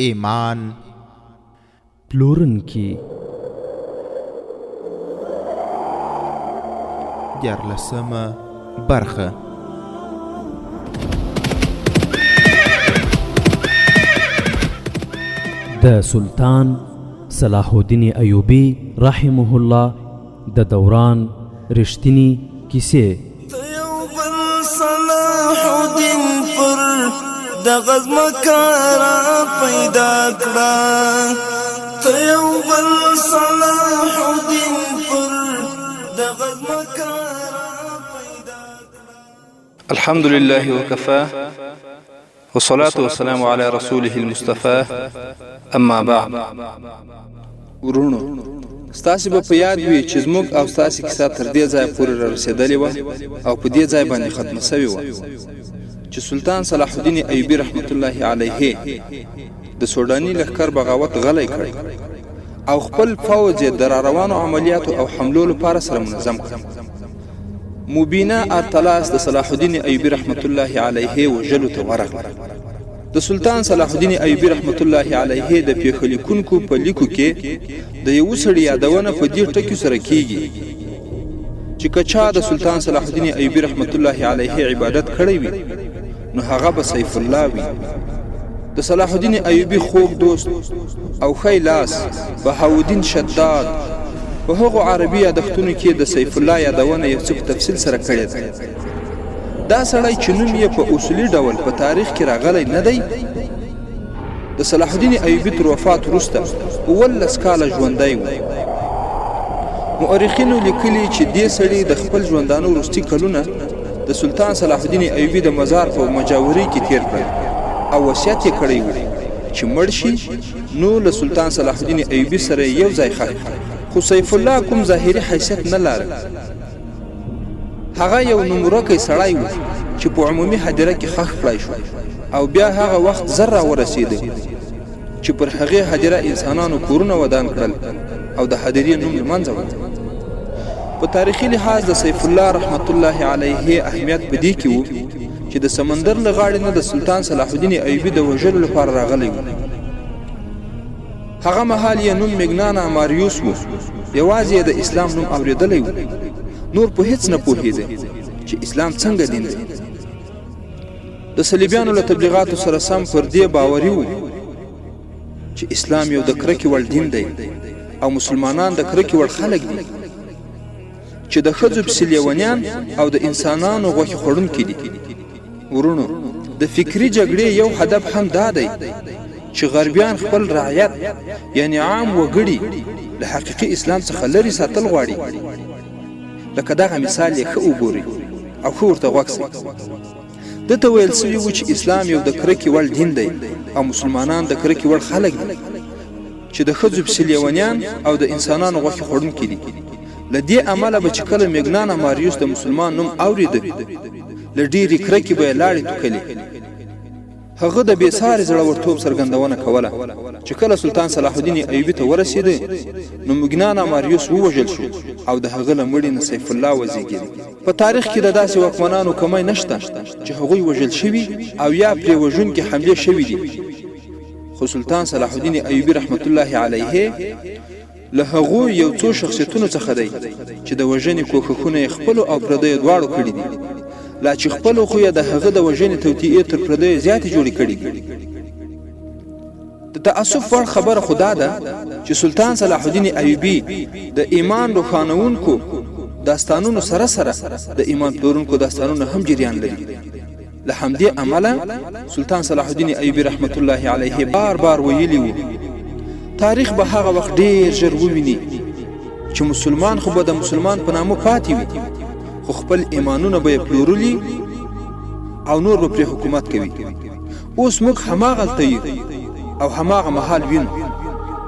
ایمان پلورونکي 14مه برخه. د سلطان صلاح الدین ایوبی رحمه الله د دوران رښتینی کیسې. صلاح الدین پر د غزمکارا پیدا کړه، ته یو بل صلاح الدین پر د غزمکارا پیدا کړه. الحمد لله وكفى والصلاة والسلام على رسوله المصطفى. اما بعد، ورونو ستاسو په یاد وي چې زموږ او ستاسو کیسه تر دې ځای پورې رسیدلې و او په دې ځای باندې ختمه شوې و چې سلطان صلاح الدین ایوبی رحمت الله علیه د سودانی لښکر بغاوت غلی کړ او خپل فوج د روانو عملیاتو او حملو لپاره سره منظم کړ. مبینه اطلاس د صلاح الدین ایوبی رحمت الله علیه وجلو ته ورغله. د سلطان صلاح الدین ایوبی رحمت الله علیه د پیښلیکونکو په لیکو کې د یو سړي یادونه په دې ټکو سره کیږي چې کچا د سلطان صلاح الدین ایوبی رحمت الله علیه عبادت کړی وي نو هغه به سیف الله وي. د صلاح الدین ایوبی خوږ دوست او خیلاس بهاودین شداد په هغو عربي یادښتونو کې د سیف الله یادونه یو څه په تفصیل سره کړې ده. دا سړی چې نوم یې په اصولي ډول په تاریخ کې راغلی نه دی، د صلاح الدین ایوبی تر وفات وروسته 18 کاله ژوندی و. مورخینو لیکلي چې دې سړي د خپل ژوندانه وروستي کلونه د سلطان صلاح الدین ایوبی د مزار په مجاورۍ کې تیر کړل او وصیت یې کړی و چې مړ شي نو له سلطان صلاح الدین ایوبی سره یو ځای ښخ. خو سیف الله کوم ظاهري حیثیت نه لري. هغه یو نومورکی سړی و چې په عمومي هدیره کې ښخ کړای شو او بیا هغه وخت زر را ورسېده چې پر هغې هدیره انسانانو کورونه ودان کړل او د هدیرې نوم له منځه ووت. په تاریخي لحاظ د سیف الله رحمت الله علیه اهمیت په دې کې و چې د سمندر له غاړې نه د سلطان صلاح الدین ایوبی د وژلو لپاره راغلی و. هغه مهال یې نوم مګنانا ماریوس و. یوازې د اسلام نوم اورېدلی و، نور په هیڅ نه پوهېده چې اسلام څنګه دین دی. د صلیبیانو له تبلیغاتو سره سم پر دې باوري و چې اسلام یو د کرکې وړ دین دی او مسلمانان د کرکې وړ خلک دي چې د ښځو پسې لیونیان او د انسانانو غوښې خوړونکي دي. ورونو د فکري جګړې یو هدف هم دا دی چې غربیان خپل رعیت یعنی عام وګړي له حقیقي اسلام څخه لرې ساتل غواړي. لکه دغه مثال یې ښه وګورئ او ښه ورته غوږ شئ. دته ویل سوي و چې اسلام یو د کرکې وړ دین دی او مسلمانان د کرکې وړ خلک دي چې د ښځو پسې لیونیان او د انسانانو غوښې خوړونکي دي. له دې امله به چې کله مګنانا ماریوس د مسلمان نوم اورېده له ډېرې کرکې به یې لاړې توکلې. هغه د بېساري زړورتوب څرګندونه کوله چې کله سلطان صلاح الدین ایوبی ته ورسېده نو مګنانا ماریوس ووژل شو او د هغه له مړي نه سیف الله وزېږېد. په تاریخ کې د داسې واکمنانو کمی نشته چې هغوی وژل شوي او یا پرې وژونکې حملې شوي دي. خو سلطان صلاح الدین ایوبی رحمت الله علیه له هغو یو څو شخصیتونو څخه دی چې د وژنې کوښښونه یې خپلو او پردیو دواړو کړي دي، لا چې خپلو خو یې د هغه د وژنې توطیې تر پردیو زیاتې جوړې کړي. د تأسف وړ خبره خو دا ده چې سلطان صلاح الدین ایوبی د ایمان روښانوونکو داستانونو سره سره د ایمان پلورونکو داستانونه هم جریان لري. له همدې امله سلطان صلاح الدین ایوبی رحمت الله علیه بار بار ویلي و تاریخ به هغه وخت ډېر ژر وویني چې مسلمان خو به د مسلمان په نامه پاتې وي خو خپل ایمانونه به یې پلورلي او نور به پرې حکومت کوي. اوس موږ هماغلته یو او هماغه مهال وینو.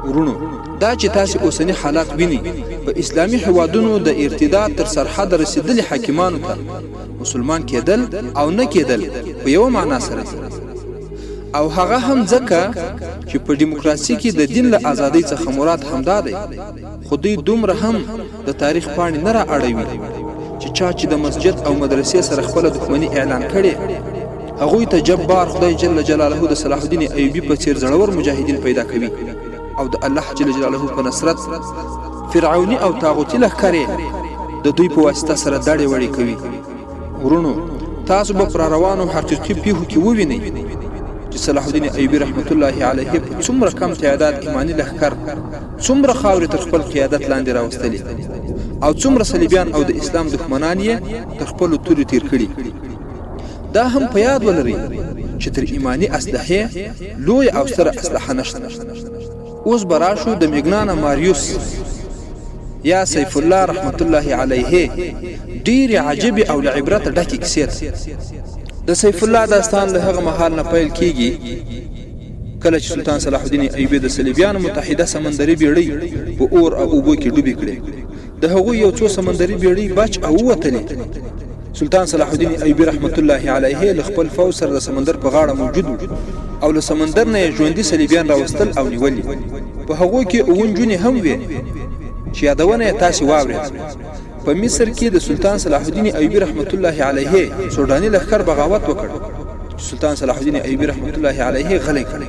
ورونو دا چې تاسې اوسني حالات وینئ په اسلامي هېوادونو د ارتداد تر سرحده رسېدلي حاکمانو ته مسلمان کېدل او نه کېدل په یوه معنا سره، او هغه هم ځکه چې په ډیموکراسي کې د دین له ازادۍ څخه مراد همدا دی. خو دوی دومره هم د تاریخ پاڼې نه را اړوي چې چا چې د مسجد او مدرسې سره خپله دښمني اعلان کړې هغوی ته جبار خدای جل جلاله د صلاح الدین ایوبی په څیر زړور مجاهدین پیدا کوي او د الله جل جلاله په نصرت فرعونی او طاغوتی لښکرې د دوی په واسطه سره داړې وړې کوي. ورونو تاسو به پر روانو حقیقي پیښو کې ووینئ چې صلاح الدین ایوبی رحمت الله علیه په څومره کم تعداد ایمانی لښکر څومره خاورې تر خپل قیادت لاندې راوستلې او څومره صلیبیان او د اسلام دښمنان یې تر خپلو تورې تیر کړي. دا هم په یاد ولرئ چې تر ایمانی اسلحې لوی او ستره اسلحه نشته. اوس به راشو د میګنانا ماریوس یا سیف الله رحمت الله علیه ډېرې عجیبې او له عبرته ډکې کیسې د سیف الله داستان له هغه مهال نه پیل کیږي کله چې سلطان صلاح الدین ایوبی د صلیبیانو متحده سمندري بیړۍ په اور او اوبو کې ډوبې کړې. د هغوی یو څو سمندري بیړۍ بچ او ووتلې. سلطان صلاح الدین ایوبی رحمت الله علیه له خپل فوج سره د سمندر په غاړه موجود او له سمندر نه یې ژوندي صلیبیان راوستل او نیولي. په هغوی کې 7 نجونې هم وې چې یادونه یې تاسې واورېد. په مصر کې د سلطان صلاح الدین ایوبی رحمت الله علیه سوداني لښکر بغاوت وکړ. سلطان صلاح الدین ایوبی رحمت الله علیه غلی کړ.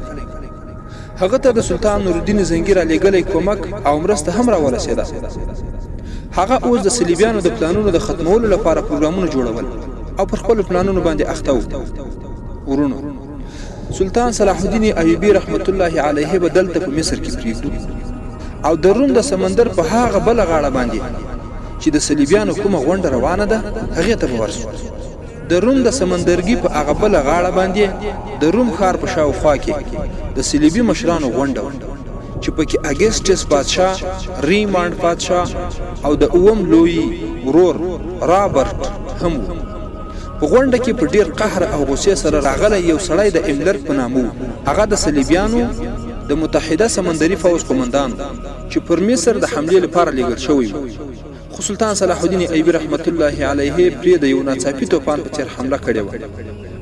هغه ته د سلطان نور الدین زنګیر علی ګلی کومک او مرسته هم را ورسېده. هغه اوس د صلیبیانو د پلانونو د ختمولو لپاره پروګرامونه جوړول او پر خپل پلانونو باندې اخته و. ورونو سلطان صلاح الدین ایوبی رحمت الله علیه به دلته په مصر کې پریږدو او د روم د سمندر په هغه بل غاړه باندې چې د صلیبیانو کومه غونډه روانه ده هغه ته ورسو. د روم د سمندرګي په هغه بل غاړه باندې د روم ښار په شاوخوا کې د صلیبي مشرانو غونډه و چې پکې اګسټس بادشاه، ریماند بادشاه او د اوم لوی ورور رابرټ هم و. په غونډه کې په ډیر قهر او غصې سره راغلی یو سړی د املرک په نامه و. هغه د صلیبیانو د متحده سمندري فوج قومندان چې پر مصر د حملې لپاره لېږل شوی و. خو سلطان صلاح الدین ایوبی رحمت الله علیه پرې د یو ناڅاپي توپان په څیر حمله کړې و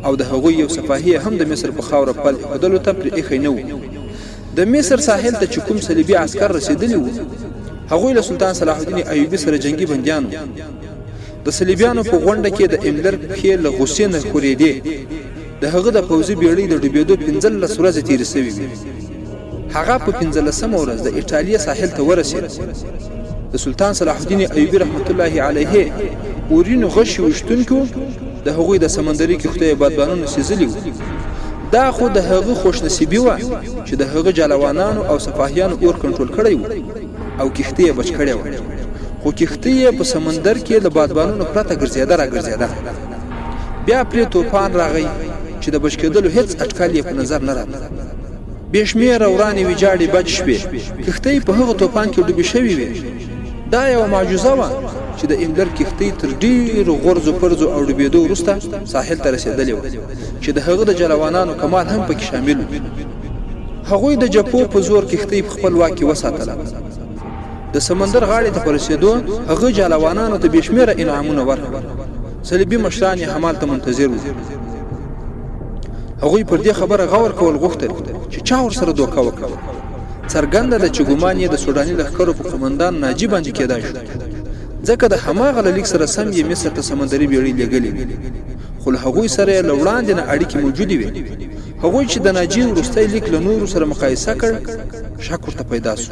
او د هغوی یو سپاهی هم د مصر په خاوره پل ایښودلو ته پرې ایښی نه و. د مصر ساحل ته چې کوم صلیبي عسکر رسېدلي وو هغوی له سلطان صلاح الدین ایوبي سره جنگي بندیان وو. د صلیبیانو په غونډه کې د املرک پښې له غصې نه ښورېدې. د هغه د پوځي بیړۍ د ډوبېدو 15 ورځې تېرې سوې وې. هغه په 15مه ورځ د ایټالیا ساحل ته ورسېد. د سلطان صلاح الدین ایوبی رحمت الله علیه اورینو غشي وشتونکو د هغوی د سمندري کښتیو بادبانونو سېزلي وو. دا خو د هغه خوش نصیبي وه چې د هغه جلوانانو او سپاهیانو اور کنټرول کړی و او کښتۍ یې بچ کړی وه. خو کښتۍ یې په سمندر کې د بادبانونو پرته ګرځېده راګرځېده. بیا پرې توپان راغی چې د بچ کېدلو هېڅ اټکل یې په نظر نه راته. بې شمېره ورانې ویجاړې بچ شوې. کښتۍ په هغه توپان کې ډوبې شوې وې. دا یو معجزه وه چې د املر کښتۍ تر ډېرو غورځو پرځو او ډوبېدو وروسته ساحل ته رسېدلې وه چې د هغه د جلوانانو کمال هم پکې شامل و. هغوی د جپو په زور کښتۍ په خپل واک کې وساتله. د سمندر غاړې ته په رسېدو هغه جلوانانو ته بې شمېره انعامونه ورکړل. صلیبي مشران یې همالته منتظر وو. هغوی پر دې خبره غور کول غوښتل چې چا ورسره دوکه وکړه. څرګنده ده چې ګمان یې د سوداني لښکرو په قومندان ناجي باندې کېدای شو، ځکه د هماغه له لیک سره سم یې مصر ته سمندري بیړۍ لېږلې وې. خو له هغوی سره یې له وړاندې نه اړیکې موجودې وې. هغوی چې د ناجي وروستی لیک له نورو سره مقایسه کړ شک ورته پیدا شو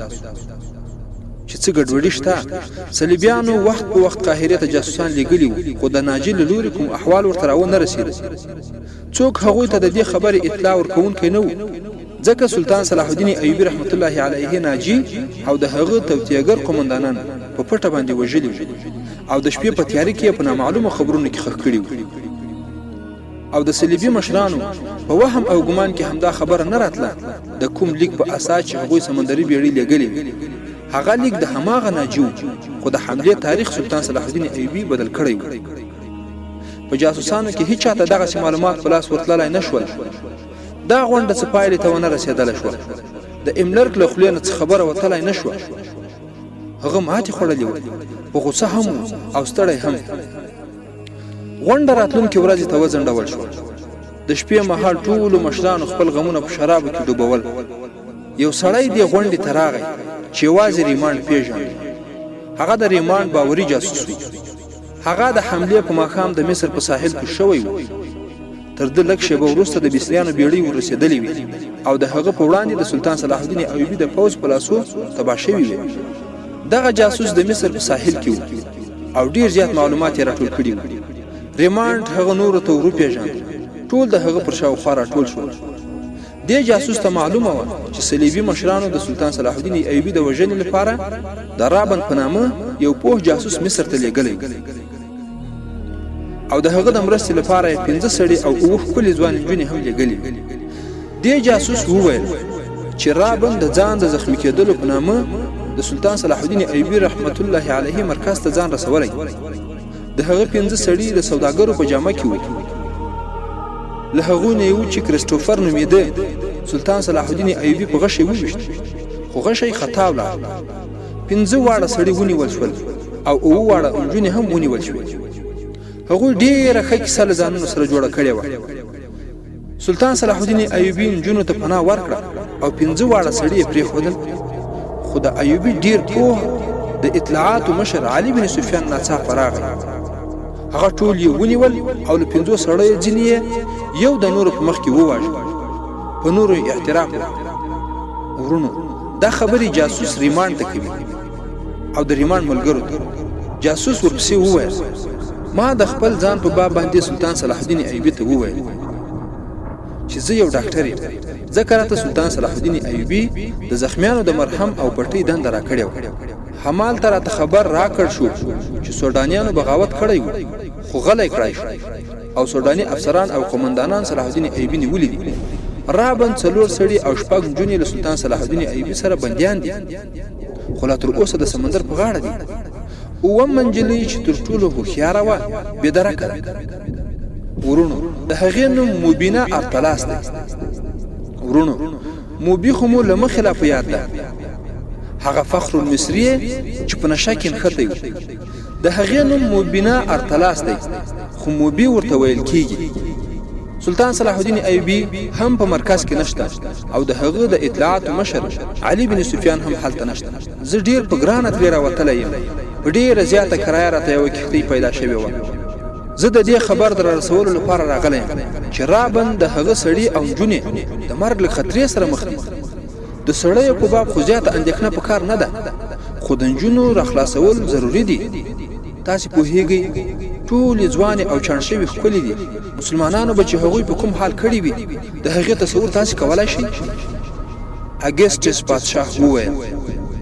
چې څه ګډوډي شته. صلیبیانو وخت په وخت قاهرې ته جاسوسان لېږلي وو، خو د ناجي له لورې کوم احوال ورته راونه رسېده. څوک هغوی ته د دې خبرې اطلاع ورکوونکی نه و، ځکه سلطان صلاح الدین ایوبی رحمت الله علیه ناجي او د هغه توطیه‌ګر قومندانان په پټه باندې وژلي وو او د شپې په تیارې کې په نامعلومه خبرونو کې ښخ کړي وو. او د صلیبي مشرانو په وهم او ګمان کې همدا خبره نه راتله د کوم لیک په اساس چې هغوی سمندري بیړۍ لېږلې. هغه لیک د هماغه ناجي و، خو د حملې تاریخ سلطان صلاح الدین ایوبي بدل کړی و. په جاسوسانو کې هیڅ چاته دغسې معلومات په لاس ورتللی نه شول. دا غونډه څه پایلې ته ونه رسېدله شوه. د املرک له خولې نه څه خبره وتلی نه شوه. هغه ماتې خوړلې وه، په غوسه هم و او ستړی هم. غونډه راتلونکې ورځې ته وځنډول شوه. د شپې مهال ټولو مشرانو خپل غمونه په شرابو کې ډوبول. یو سړی دې غونډې ته راغی چې یوازې ریماند پیژني. هغه د ریماند باوري جاسوس و. هغه د حملې په ماښام د مصر په ساحل کې شوی و. تر د لږ شېبه وروسته د مصریانو بیړۍ ورسېدلې وې او د هغه په وړاندې د سلطان صلاح الدین ایوبي د پوځ په لاسو تباه شوي وې. دغه جاسوس د مصر په ساحل کې و او ډیر زیات معلومات یې راټول کړي وو. ریمانډ هغه نورو ته وروپېژاند. ټول د هغه پر شاوخوا راټول شول. دې جاسوس ته معلومه وه چې صلیبي مشرانو د سلطان صلاح الدین ایوبي د وژنې لپاره د رابن په نامه یو پوه جاسوس مصر ته لېږلی او د هغه د مرستې لپاره یې 5 سړي او 7 ښکلې ځوانې نجونې هم لېږلي. دې جاسوس وویل چې رابن د ځان د زخمي کېدلو په نامه د سلطان صلاح الدین ایوبي رحمت الله علیه مرکز ته ځان رسولی. د هغه 5 سړي د سوداګرو په جامه کې وو. له هغوی نه یو چې کریسټوفر نومېده سلطان صلاح الدین ایوبي په غشي وویشت، خو غشی خطا ولاړ. 5 واړه سړي ونیول شول او 7 واړه نجونې هم ونیول شوې. هغوی ډېره ښه کیسه له ځانونو سره جوړه کړې وه. سلطان صلاح الدین ایوبي نجونو ته پناه ورکړه او 5 واړه سړي یې پرېښودل. خو د ایوبي ډېر پوه د اطلاعاتو مشر علي بن سفیان ناڅاپه راغی. هغه ټول یې ونیول او له 5 سړیو ځینې یې یو د نورو په مخ کې وواژه. په نورو یې اعتراف وکړ. ورونو دا خبرې جاسوس ریمانډ ته کوي او د ریمانډ ملګرو ته. جاسوس ورپسې وویل ما د خپل ځان په باب باندې سلطان صلاح الدین ایوبي ته وویل چې زه یو ډاکټر یم، ځکه راته سلطان صلاح الدین ایوبي د زخمیانو د مرهم او پټۍ دنده راکړې وه. همالته راته خبر راکړ شو چې سوډانیانو بغاوت کړی و، خو غلی کړای شو او سوډاني افسران او قومندانان صلاح الدین ایوبي نیولي دي. رابن 4 سړي او 6 نجونې له سلطان صلاح الدین ایوبي سره بندیان دي، خو لا تر اوسه د سمندر په غاړه دي. 7 نجلۍ چې تر ټولو هوښیاره وه بېدرکه ده. ورونو د هغې نوم مبینه ارتلاس دی. ورونو موبي خو مو له مخې لا په یاد ده. هغه فخر المصری چې په نشه کې نښتی و. د هغې نوم مبینه ارتلاس دی، خو موبي ورته ویل کېږي. سلطان صلاح الدین ایوبي هم په مرکز کې نشته او د هغه د اطلاعاتو مشر علي بن سفیان هم هلته نشته. زه ډېر په ګرانه ترې راوتلی یم. په ډېره زیاته کرایه راته یوه کښتۍ پیدا شوې وه. زه د دې خبر در رسولو لپاره راغلی یم چې رابن د هغه سړي او نجونې د مرګ له خطرې سره مخ دي. د سړیو په باب خو زیاته اندېښنه په کار نه ده، خو د نجونو راخلاصول ضروري دي. تاسې پوهیږئ ټولې ځوانې او چاڼ شوي ښکلې دي. مسلمانانو به چې هغوی په کوم حال کړي وي د هغې تصور تاسې کولی شئ. اګسټس پادشاه وویل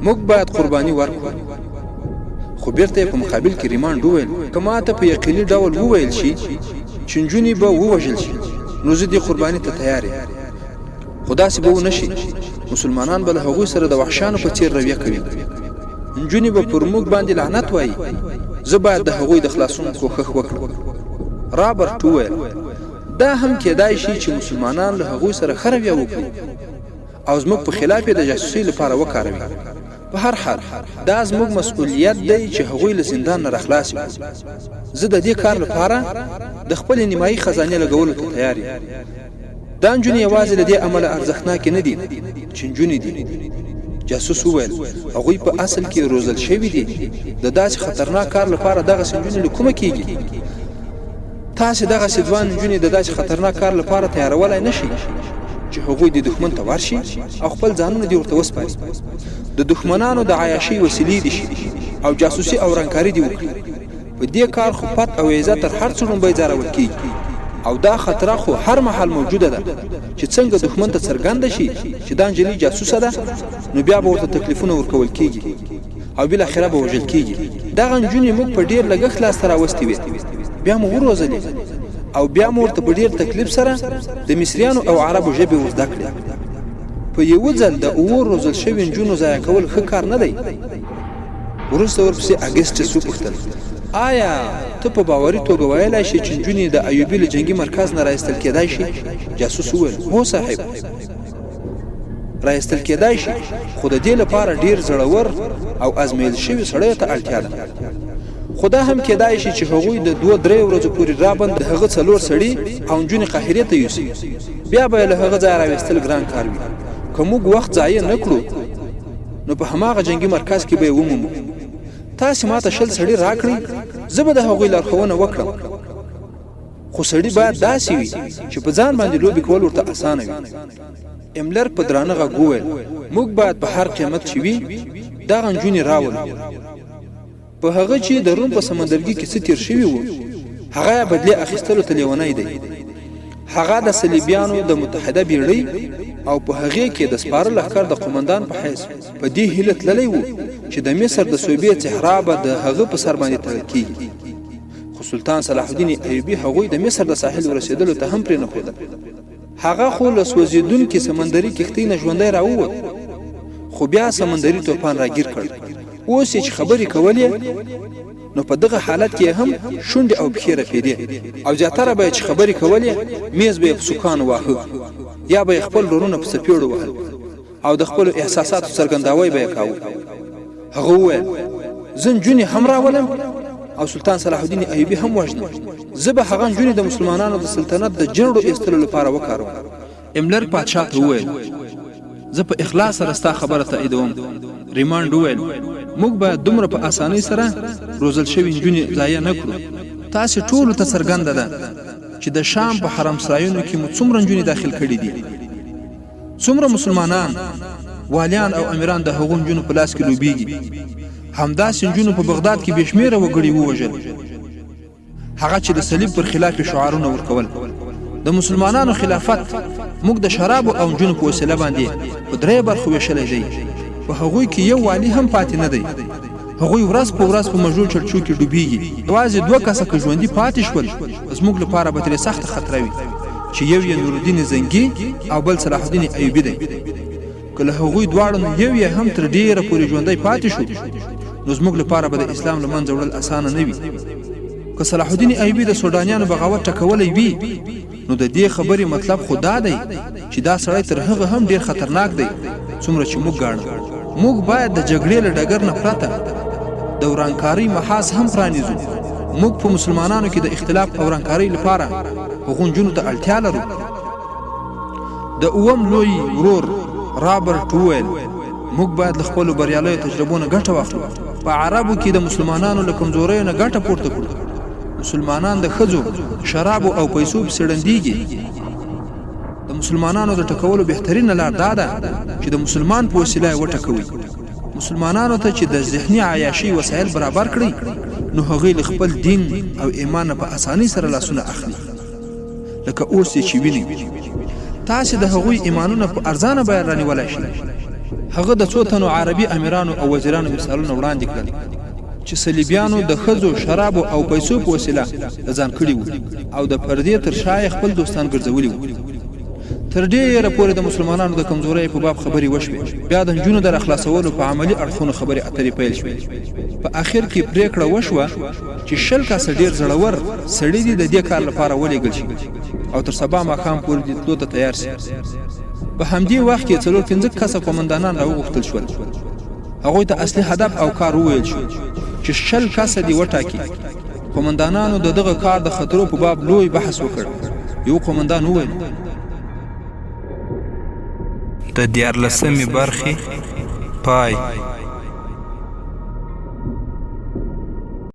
موږ باید قرباني ورکړو، خو بیرته یې په مقابل کې ریمانډ وویل که ماته په یقیني ډول وویل شي چې نجونې به ووژل شي نو زه دې قرباني ته تیار یم، خو داسې به ونه شي. مسلمانان به له هغوی سره د وحشیانو په څېر رویه کوي. نجونې به پر موږ باندې لعنت وایي. زه باید د هغوی د خلاصون کوښښ وکړم. رابرټ وویل دا هم کېدای شي چې مسلمانان له هغوی سره ښه رویه وکړي او زموږ په خلاف یې د جاسوسۍ لپاره وکاروي. په هر حال دا زموږ مسؤلیت دی چې هغوی له زندان نه راخلاص کړو. زه د دې کار لپاره د خپلې نیمایي خزانې لګولو ته تیار یم. دا نجونې یوازې له دې امله ارزښتناکې نه دي چې نجونې دي. جاسوس وویل هغوی په اصل کې روزل شوي دي. د داسې خطرناک کار لپاره دغسې نجونې له کومه کېږي؟ تاسې دغسې ځوان نجونې د داسې خطرناک کار لپاره تیارولی نه شئ چې هغوی د دښمن ته ورشي او خپل ځانونه دې ورته وسپاري. د دښمنانو د عیاشۍ وسیلې دي شي او جاسوسي او رنګکاري دې وکړي. په دې کار خو پت او عزت تر هر څه لومبی ځارول کېږي او دا خطره خو هر مهال موجوده ده چې څنګه دښمن ته څرګنده شي چې دا نجلۍ جاسوسه ده نو بیا به ورته تکلیفونه ورکول کېږي او بالاخره به وژل کېږي. دغه نجونې موږ په ډېر لګښت لاسته راوستې وې، بیا مو وروزلې او بیا مو ورته په ډېر تکلیف سره د مصریانو او عربو ژبې ور زده کړې. په یوه ځل د 7 روزل شوي نجونو ضایع کول ښه کار نه دی. وروسته ورپسې اګسټس وپوښتل آیا ته په باوري توګه ویلی شې چې نجونې د ایوبي له جنګي مرکز نه رایستل کېدای شي؟ جاسوس وویل هو صاحب، رایستل کېدای شي، خو د دې لپاره ډېر زړور او ازمیل شوي سړیو ته اړتیا ده. خو دا هم کېدای شي چې هغوی د 2-3 ورځو پورې رابند د هغه 4 سړي او نجونې قاهرې ته یوسي. بیا به له هغه ځایه راویستل ګران کار وي. که موږ وخت ضایع نه کړو نو په هماغه جنګي مرکز کې به یې ومومو. تاسې ما ته 20 سړي راکړئ، زه به د هغوی لارښوونه وکړم. خو سړی باید داسې وي چې په ځان باندې لوبې کول ورته اسانه وي. املر په درانه غږ وویل موږ باید په هر قیمت چې وي دغه نجونې راولو. په هغه چې د روم په سمندرګي کې څه تیر شوي وو هغه یې بدلې اخیستلو ته لیونی دی. هغه د صلیبیانو د متحده بیړۍ او په هغې کې د سپاره لښکر د قومندان په حیث په دې هیله تللی و چې د مصر د صوبې صحرا به د هغه په سر باندې تړل کېږي. خو سلطان صلاح الدین ایوبي هغوی د مصر د ساحل ورسېدلو ته هم پرېنښودل. هغه خو له سوځېدونکې سمندري کښتۍ نه ژوندی راووت، خو بیا سمندري توپان راګیر کړ. اوس یې چې خبرې کولې نو په دغه حالت کې هم شونډې او پښې رپېدې او زیاتره به یې چې خبرې کولې میز به یې په سوکانو واهه یا به یې خپل ورونه په څپېړو وهل او د خپلو احساساتو څرګنداوی به یې کاوه. هغه وویل زه نجونې هم راولم او سلطان صلاح الدین ایوبي هم وژنم. زه به هغه نجونې د مسلمانانو د سلطنت د جنډو ایستلو لپاره وکاروم. املر پادشاه ته وویل زه په اخلاص سره ستا خبره تاییدوم. ریمانډ وویل موږ باید دومره په اسانۍ سره روزل شوي نجونې ضایع نه کړو. تاسې ټولو ته څرګنده ده چې د شام په حرم سرایونو کې مو څومره نجونې داخل کړي دي. څومره مسلمانان والیان او امیران د هغو نجونو په لاس کې لوبیږي. همداسې نجونو په بغداد کې بې شمېره وګړي ووژل، هغه چې د صلیب پر خلاف شعارونه ورکول. د مسلمانانو خلافت موږ د شرابو او نجونو په وسیله باندې په درې برخو ویشلی دی. په هغوی کې یو والی هم پاتې نه دی. هغوی ورځ په ورځ په مژو چړچو کې ډوبېږي. یوازې 2 کسه که ژوندي پاتې شول زموږ لپاره به ترې سخته خطره وي چې یو یې نورالدین زنګي او بل صلاح الدین ایوبي دی. که له هغوی دواړو نه یو یې هم تر ډېره پورې ژوندی پاتې شو نو زموږ لپاره به د اسلام له منځه وړل اسانه نه وي. که صلاح الدین ایوبي د سودانیانو بغاوت ټکولی وي نو د دې خبرې مطلب خو دا دی چې دا سړی تر هغه هم ډېر خطرناک دی څومره چې موږ ګاڼو. موږ باید د جګړې له ډګر نه پرته د ورانکارۍ محاذ هم پرانیزو. موږ په مسلمانانو کې د اختلاف او ورانکارۍ لپاره هغو نجونو ته اړتیا لرو. د اووم لوی ورور رابرټ وویل موږ باید له خپلو بریالیو تجربو نه ګټه واخلو. په عربو کې د مسلمانانو له کمزوریو نه ګټه پورته کړو. مسلمانان د ښځو شرابو او پیسو پسې ړندېږي. د مسلمانانو د ټکولو بهترینه لار دا ده چې د مسلمان په وسیله یې وټکوي. مسلمانانو ته چې د ذهني عیاشۍ وسایل برابر کړي نو هغوی له خپل دین او ایمان په اسانۍ سره لاسونه اخلي. لکه اوس چې ویني تاسې د هغوی ایمانونه په ارزانه بیه رانیولی شئ. هغه د څو تنو عربي امیرانو او وزیرانو مثالونه وړاندې کړل چې صلیبیانو د ښځو شرابو او پیسو په وسیله ځان کړي وو او د پردې تر شا یې خپل دوستان ګرځولي وو. تر ډېره پورې د مسلمانانو د کمزورۍ په باب خبرې وشوې. بیا د نجونو د راخلاصولو په عملي اړخونو خبرې اترې پیل شوې. په اخر کې پرېکړه وشوه چې 20 کسه ډېر زړور سړي دي د دې کار لپاره ولېږل شي او تر سبا ماښام پورې د تلو ته تیار شي. په همدې وخت کې 4-5 کسه قومندانان راوغوښتل شول. هغوی ته اصلي هدف او کار وویل شو چې 20 کسه دې وټاکي. قومندانانو د دغه کار د خطرو په باب لوی بحث وکړ. یو قومندان وویل د 14مې برخې پای.